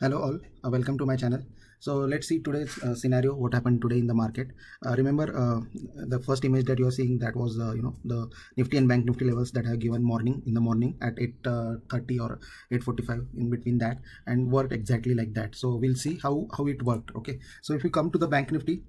Hello all, welcome to my channel. So let's see today's scenario, what happened today in the market. Remember the first image that you are seeing, that was the Nifty and Bank Nifty levels that I have given in the morning at 8:30 or 8:45, in between that, and worked exactly like that. So we'll see how it worked. Okay, so if you come to the Bank Nifty,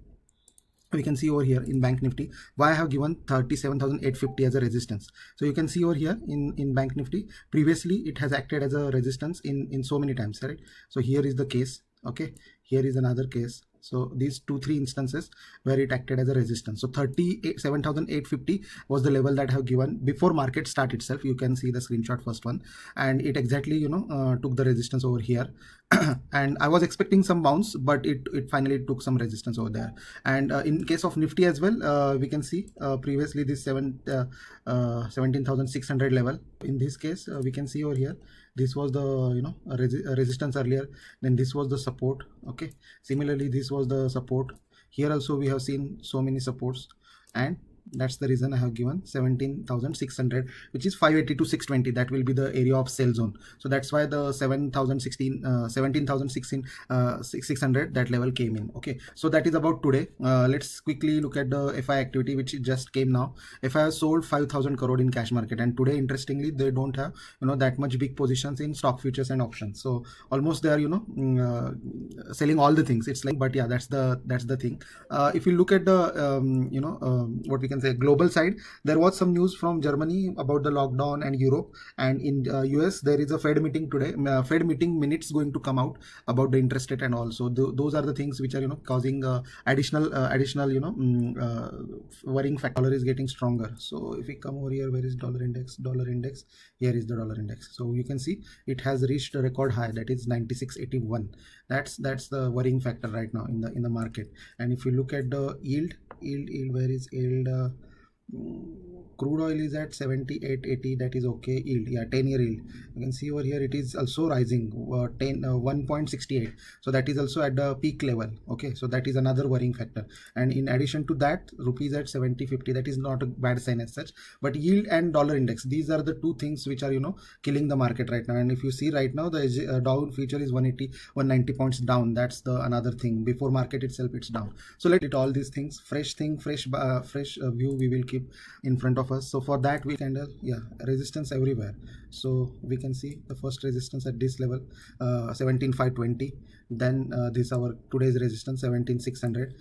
we can see over here in Bank Nifty why I have given 37,850 as a resistance. So you can see over here in Bank Nifty, previously it has acted as a resistance in so many times, right? So here is the case. Okay, here is another case. So these 2-3 instances where it acted as a resistance. So 37,850 was the level that I have given before market start itself. You can see the screenshot, first one, and it exactly took the resistance over here. And I was expecting some bounce, but it finally took some resistance over there. And in case of Nifty as well, we can see previously this 17,600 level. In this case, we can see over here, this was the resistance earlier, then this was the support. Okay, similarly this was the support. Here also we have seen so many supports, and that's the reason I have given 17,600, which is 580 to 620. That will be the area of sell zone. So that's why the 17,600 that level came in. Okay, so that is about today. Let's quickly look at the FI activity, which just came now. FI has sold 5,000 crore in cash market, and today interestingly they don't have that much big positions in stock futures and options. So almost they are selling all the things. It's like, but yeah, that's the thing. If you look at the what we can say global side, there was some news from Germany about the lockdown and Europe, and in US there is a Fed meeting today. Fed meeting minutes going to come out about the interest rate, and also those are the things which are causing additional worrying factor. Dollar is getting stronger. So if we come over here, where is dollar index? Here is the dollar index. So you can see it has reached a record high, that is 96.81. That's the worrying factor right now in the market. And if you look at the yield, where is yield? Crude oil is at 78.80. that is okay. Yield, yeah, 10-year yield, you can see over here it is also rising 1.68. so that is also at the peak level. Okay, so that is another worrying factor. And in addition to that, rupees at 70.50, that is not a bad sign as such. But yield and dollar index, these are the two things which are killing the market right now. And if you see right now, the Dow future is 190 points down. That's the another thing. Before market itself, it's down. So let it all these things, fresh view we will keep in front of us. So for that, we candle, yeah, resistance everywhere. So we can see the first resistance at this level, 17,520. Then this our today's resistance, 17,600.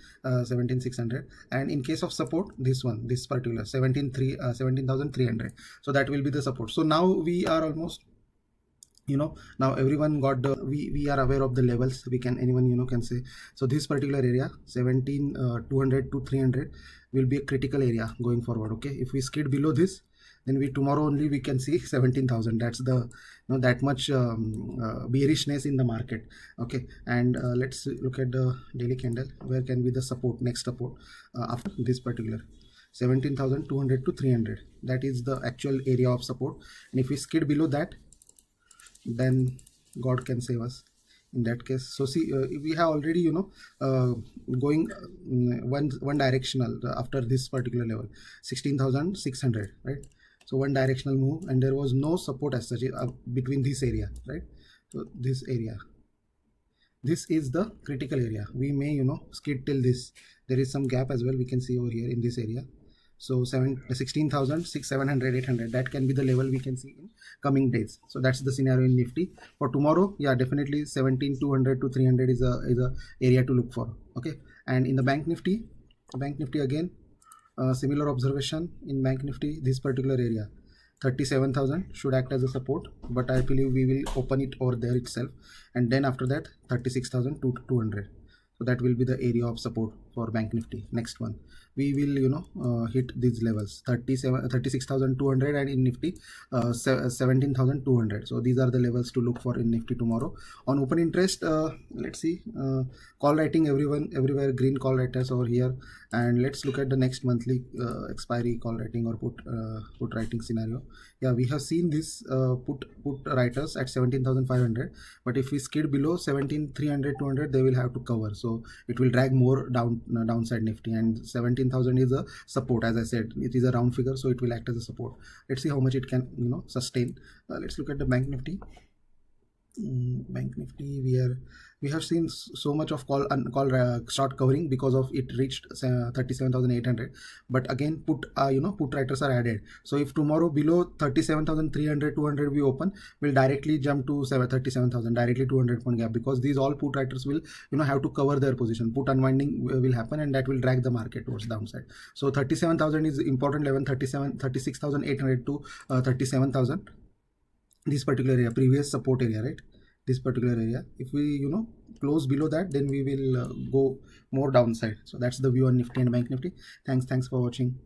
And in case of support, this particular 17,300. So that will be the support. So now we are almost, now everyone got the, we are aware of the levels. We can, anyone can say. So this particular area, 17,200 to 300 will be a critical area going forward. Okay, if we skid below this, then tomorrow only we can see 17,000. That's the that much bearishness in the market. Okay, and let's look at the daily candle. Where can be the support, next support after this particular 17,200 to 300? That is the actual area of support. And if we skid below that, then God can save us in that case. So see, we have already going one directional after this particular level, 16,600, right? So one directional move, and there was no support as such between this area, right? So this area, this is the critical area. We may skid till this. There is some gap as well, we can see over here in this area. So 16,700, 800, that can be the level we can see in coming days. So that's the scenario in Nifty for tomorrow. Yeah, definitely 17,200 to 300 is a area to look for. Okay, and in the Bank Nifty again, similar observation in Bank Nifty. This particular area, 37,000 should act as a support, but I believe we will open it over there itself, and then after that 36,200. So that will be the area of support for Bank Nifty. Next one, we will hit these levels, 36,200, and in Nifty 17,200. so these are the levels to look for in Nifty tomorrow. On open interest, let's see, call writing, everywhere green call writers over here. And let's look at the next monthly expiry call writing or put writing scenario. Yeah, we have seen this put writers at 17,500, but if we skid below 17,300, 200, they will have to cover. So it will drag more downside Nifty, and 17,000 is a support. As I said, it is a round figure, so it will act as a support. Let's see how much it can sustain. Let's look at the Bank Nifty. Bank Nifty, we have seen so much of call short covering because of it reached 37,800. But again, put writers are added. So if tomorrow below 37,300, 200 we open, will directly jump to 37,000, directly 200 point gap, because these all put writers will have to cover their position. Put unwinding will happen, and that will drag the market towards downside. So 37,000 is important level. 36,800 to 37,000, this particular area, previous support area, right? This particular area, if we close below that, then we will go more downside. So that's the view on Nifty and Bank Nifty. Thanks for watching.